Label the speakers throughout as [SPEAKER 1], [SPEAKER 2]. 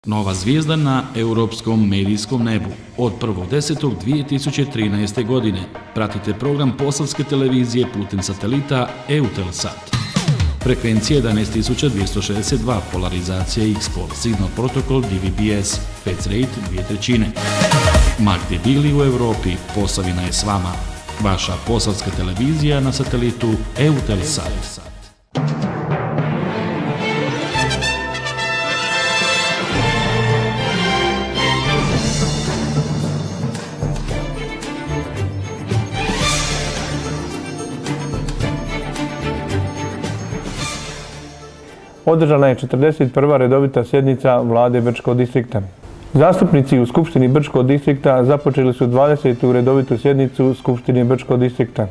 [SPEAKER 1] Nova zvijezda na europskom medijskom nebu. Od 1.10.2013. godine pratite program Posavske televizije putem satelita Eutelsat. Frekvencija 11262, polarizacija X-Pol, signal protokol DVB-S, fetch rate 2/3. Ma gdje bili u Europi, Posavina je s vama. Vaša posavska televizija na satelitu Eutelsat.
[SPEAKER 2] Održana je 41. redovita sjednica Vlade Brčkog distrikta. Zastupnici u Skupštini Brčkog distrikta započeli su 20. redovitu sjednicu Skupštine Brčkog distrikta.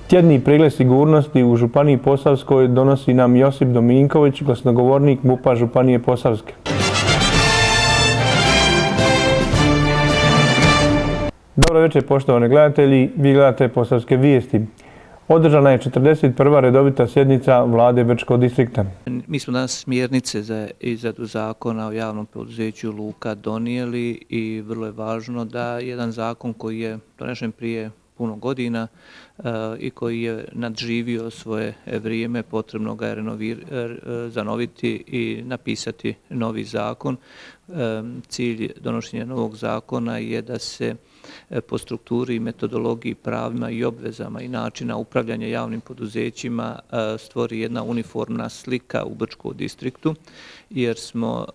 [SPEAKER 2] Tjedni pregled sigurnosti u Županiji Posavskoj donosi nam Josip Dominković, glasnogovornik MUP-a Županije Posavske. Dobro večer, poštovani gledatelji, vi gledate Posavske vijesti. Održana je 41. redovita sjednica Vlade Brčkog distrikta.
[SPEAKER 3] Mi smo danas smjernice za izradu zakona o javnom poduzeću luka donijeli i vrlo je važno da jedan zakon koji je donešen prije puno godina i koji je nadživio svoje vrijeme, potrebno ga je zanoviti i napisati novi zakon. Cilj donošenja novog zakona je da se po strukturi, metodologiji, pravima i obvezama i načina upravljanja javnim poduzećima stvori jedna uniformna slika u Brčkom distriktu, jer smo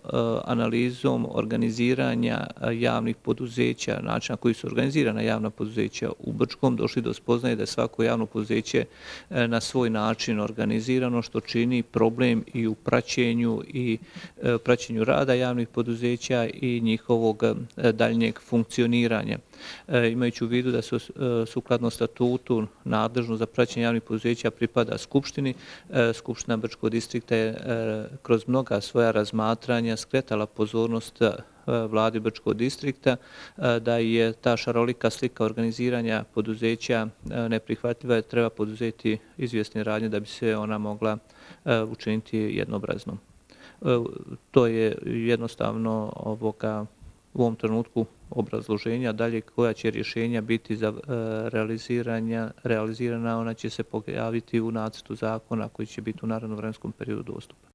[SPEAKER 3] analizom organiziranja javnih poduzeća, načina koji su organizirana javna poduzeća u Brčkom, došli do spoznaje da je svako javno poduzeće na svoj način organizirano, što čini problem i u praćenju rada javnih poduzeća i njihovog daljnjeg funkcioniranja. Imajući u vidu da su sukladno statutu nadležno za praćenje javnih poduzeća pripada Skupštini, Skupština Brčkog distrikta je kroz mnoga svoja razmatranja skretala pozornost Vladi Brčkog distrikta da je ta šarolika slika organiziranja poduzeća neprihvatljiva i treba poduzeti izvjesne radnje da bi se ona mogla učiniti jednobraznom. To je jednostavno u ovom trenutku obrazloženja. Dalje koja će rješenja biti za realizirana, ona će se pojaviti u nacrtu zakona koji će biti u narednom vremenskom periodu dostupan.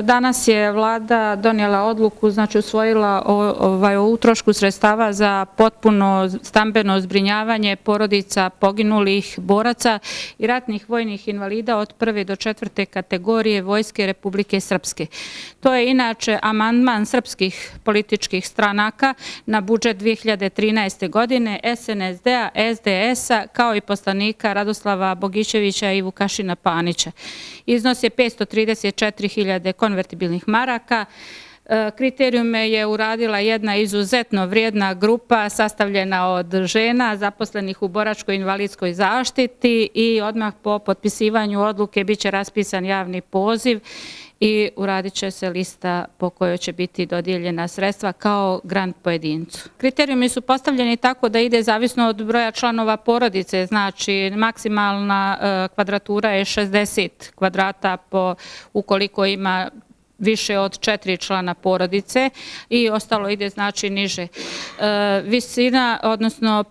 [SPEAKER 4] Danas je vlada donijela odluku, znači usvojila o utrošku sredstava za potpuno stambeno zbrinjavanje porodica poginulih boraca i ratnih vojnih invalida od 1. do 4. kategorije Vojske Republike Srpske. To je inače amandman srpskih političkih stranaka na budžet 2013. godine, SNSD-a, SDS-a, kao i poslanika Radoslava Bogićevića i Vukašina Panića. Iznos je 534.000 konvertibilnih maraka. Kriterijume je uradila jedna izuzetno vrijedna grupa sastavljena od žena zaposlenih u boračko-invalidskoj zaštiti i odmah po potpisivanju odluke bit će raspisan javni poziv i uradit će se lista po kojoj će biti dodijeljena sredstva kao grant pojedincu. Kriterijumi su postavljeni tako da ide zavisno od broja članova porodice, znači maksimalna kvadratura je 60 kvadrata ukoliko ima više od 4 člana porodice i ostalo ide znači niže. Visina, odnosno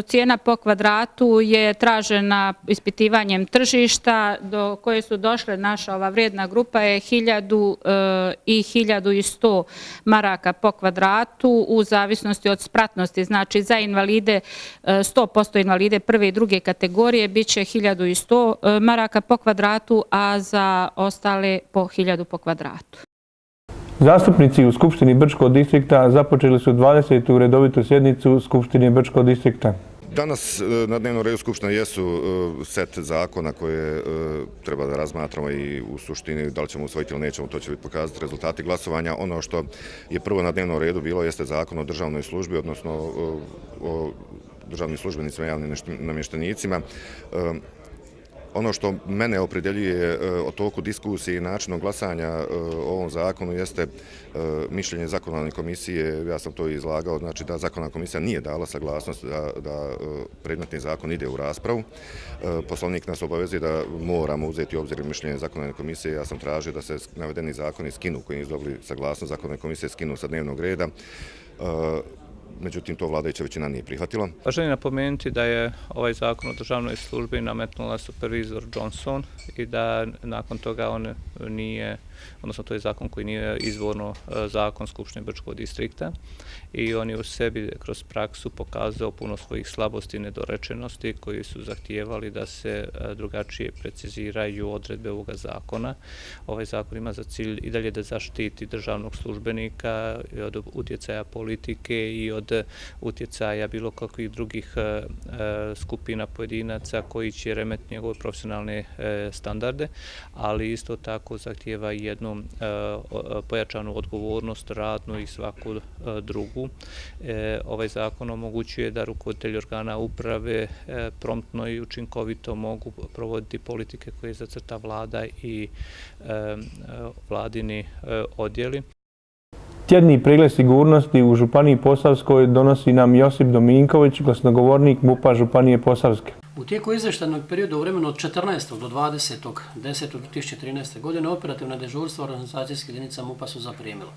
[SPEAKER 4] cijena po kvadratu je tražena ispitivanjem tržišta do koje su došle naša ova vrijedna grupa je 1000 i 1100 maraka po kvadratu u zavisnosti od spratnosti. Znači za invalide, 100% invalide prve i druge kategorije bit će 1100 maraka po kvadratu, a za ostale po 1000 po kvadratu.
[SPEAKER 2] Zastupnici u Skupštini Brčkog distrikta započeli su 20. redovitu sjednicu Skupštine Brčkog distrikta.
[SPEAKER 5] Danas na dnevnom redu Skupštine jesu set zakona koje treba da razmatramo i u suštini da li ćemo usvojiti ili nećemo, to će pokazati rezultati glasovanja. Ono što je prvo na dnevnom redu bilo jeste zakon o državnoj službi, odnosno o državnim službenicima i javnim namještenicima. Ono što mene opredjeljuje o toku diskusije i načinom glasanja o ovom zakonu jeste mišljenje zakonodavne komisije. Ja sam to izlagao, znači da zakonodavna komisija nije dala saglasnost da predmetni zakon ide u raspravu. Poslovnik nas obavezuje da moramo uzeti u obzir mišljenje zakonodavne komisije. Ja sam tražio da se navedeni zakoni skinu, koji nisu dobili saglasnost zakonodavne komisije, skinu sa dnevnog reda. Međutim, to vladajuća većina nije prihvatila.
[SPEAKER 3] Želim napomenuti da je ovaj zakon o državnoj službi nametnula supervizor Johnson i da nakon toga on nije, odnosno to je zakon koji nije izvorno zakon Skupštine Brčkog distrikta i on je u sebi kroz praksu pokazao puno svojih slabosti i nedorečenosti koji su zahtijevali da se drugačije preciziraju odredbe ovoga zakona. Ovaj zakon ima za cilj i dalje da zaštiti državnog službenika od utjecaja politike i od utjecaja bilo kakvih drugih skupina pojedinaca koji će remetiti njegove profesionalne standarde, ali isto tako zahtijeva i jednu pojačanu odgovornost, radnu i svaku drugu. Ovaj zakon omogućuje da rukovoditelji organa uprave promptno i učinkovito mogu provoditi politike koje zacrta vlada i vladini odjeli.
[SPEAKER 2] Tjedni pregled sigurnosti u Županiji Posavskoj donosi nam Josip Dominković, glasnogovornik MUP-a Županije Posavske.
[SPEAKER 6] U tijeku izvještajnog perioda u vremenu od 14. do 20.10.2013. godine operativna dežurstva organizacijskih jedinica MUP-a su zaprimila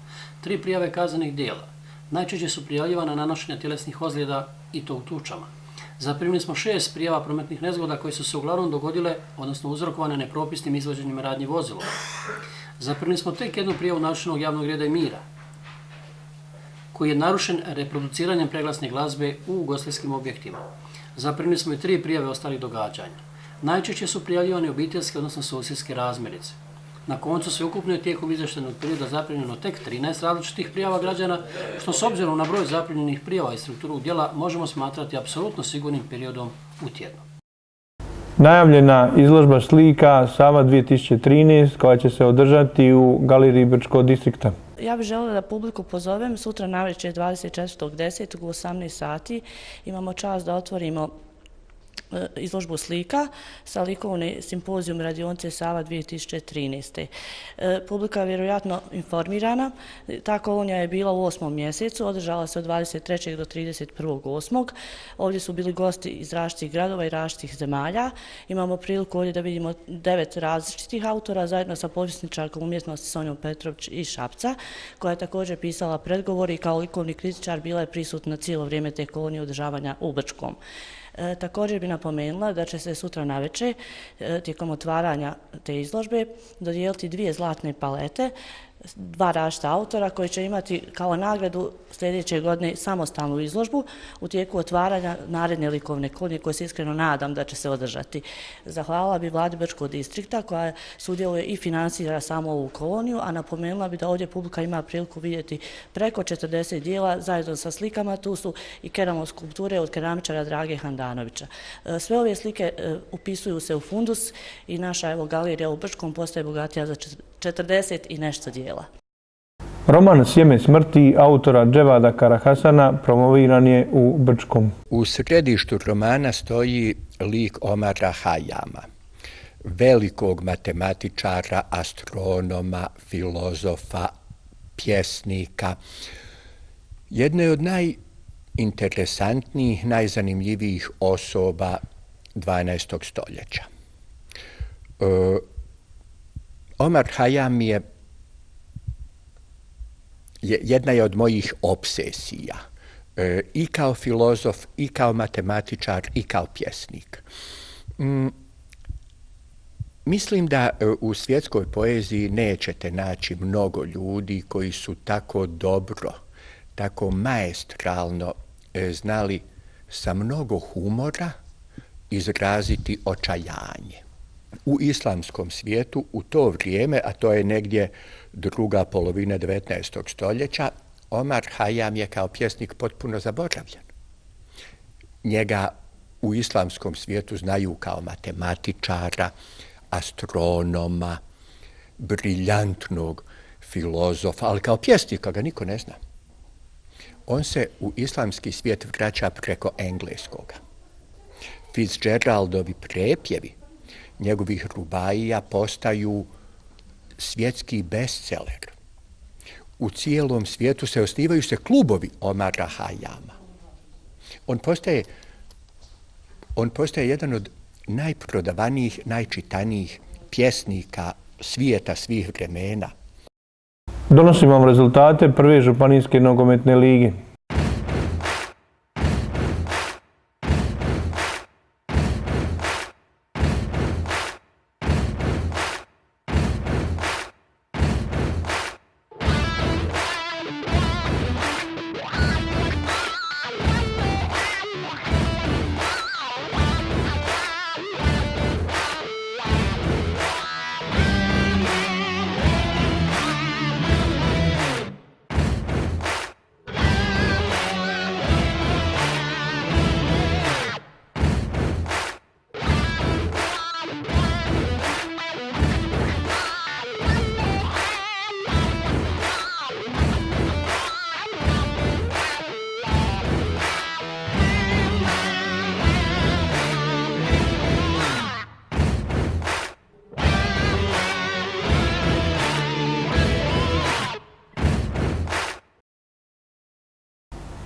[SPEAKER 6] 3 prijave kaznenih dijela. Najčešće su prijavljivana nanošenja tjelesnih ozljeda i to u tučama. Zaprimili smo 6 prijava prometnih nezgoda koje su se uglavnom dogodile, odnosno uzrokovane nepropisnim izvođenjem radnji vozilova. Zaprimili smo tek jednu prijavu narušenog javnog reda i mira, koji je narušen reproduciranjem preglasne glazbe u ugostiteljskim objektima. Zaprimili smo i 3 prijave ostalih događanja. Najčešće su prijavljivane obiteljske, odnosno susjedske razmirice. Na koncu sveukupno je tijekom izvještajnog perioda zaprimljeno tek 13 različitih prijava građana, što s obzirom na broj zaprimljenih prijava i strukturu djela možemo smatrati apsolutno sigurnim periodom u tjednu.
[SPEAKER 2] Najavljena izložba slika Sava 2013 koja će se održati u Galeriji Brčkog distrikta.
[SPEAKER 7] Ja bih željela da publiku pozovem sutra navečer 24.10. u 18 sati. Imamo čast da otvorimo izložbu slika sa likovni simpozijum radionice Sava 2013. Publika je vjerojatno informirana. Ta kolonija je bila u 8. mjesecu, održala se od 23. do 31.8. Ovdje su bili gosti iz različitih gradova i različitih zemalja. Imamo priliku ovdje da vidimo 9 različitih autora zajedno sa povjesničarkom umjetnosti Sonjom Petrović iz Šapca, koja je također pisala predgovor i kao likovni kritičar bila je prisutna cijelo vrijeme te kolonije održavanja u Brčkom. Također bi napomenula da će se sutra navečer tijekom otvaranja te izložbe dodijeliti 2 zlatne palete, 2 različita autora koji će imati kao nagradu sljedeće godine samostalnu izložbu u tijeku otvaranja naredne likovne kolonije koje se iskreno nadam da će se održati. Zahvalila bi vladi Brčkog distrikta koja sudjeluje i financira samo ovu koloniju, a napomenula bi da ovdje publika ima priliku vidjeti preko 40 dijela zajedno sa slikama. Tu su i keramo skulpture od keramičara Drage Handanovića. Sve ove slike upisuju se u fundus i naša galerija u Brčkom postaje bogatija za 40 i nešto dijela.
[SPEAKER 2] Roman Sjeme smrti autora Dževada Karahasana promoviran je u Brčkom.
[SPEAKER 8] U središtu romana stoji lik Omara Hayama, velikog matematičara, astronoma, filozofa, pjesnika. Jedne od najinteresantnijih, najzanimljivijih osoba 12. stoljeća. Omar Hayam jedna je od mojih obsesija, i kao filozof, i kao matematičar, i kao pjesnik. Mislim da u svjetskoj poeziji nećete naći mnogo ljudi koji su tako dobro, tako maestralno znali sa mnogo humora izraziti očajanje. U islamskom svijetu u to vrijeme, a to je negdje druga polovina 19. stoljeća, Omar Hayam je kao pjesnik potpuno zaboravljen. Njega u islamskom svijetu znaju kao matematičara, astronoma, briljantnog filozofa, ali kao pjesnika ga niko ne zna. On se u islamski svijet vraća preko engleskoga. Fitzgeraldovi prepjevi njegovih rubaija postaju svjetski bestseller. U cijelom svijetu osnivaju se klubovi Omara Hayama. On postaje jedan od najprodavanijih, najčitanijih pjesnika svijeta svih vremena.
[SPEAKER 2] Donosim vam rezultate prve županijske nogometne lige.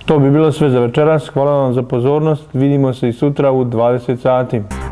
[SPEAKER 2] To bi bilo sve za večeras. Hvala vam za pozornost. Vidimo se i sutra u 20 sati.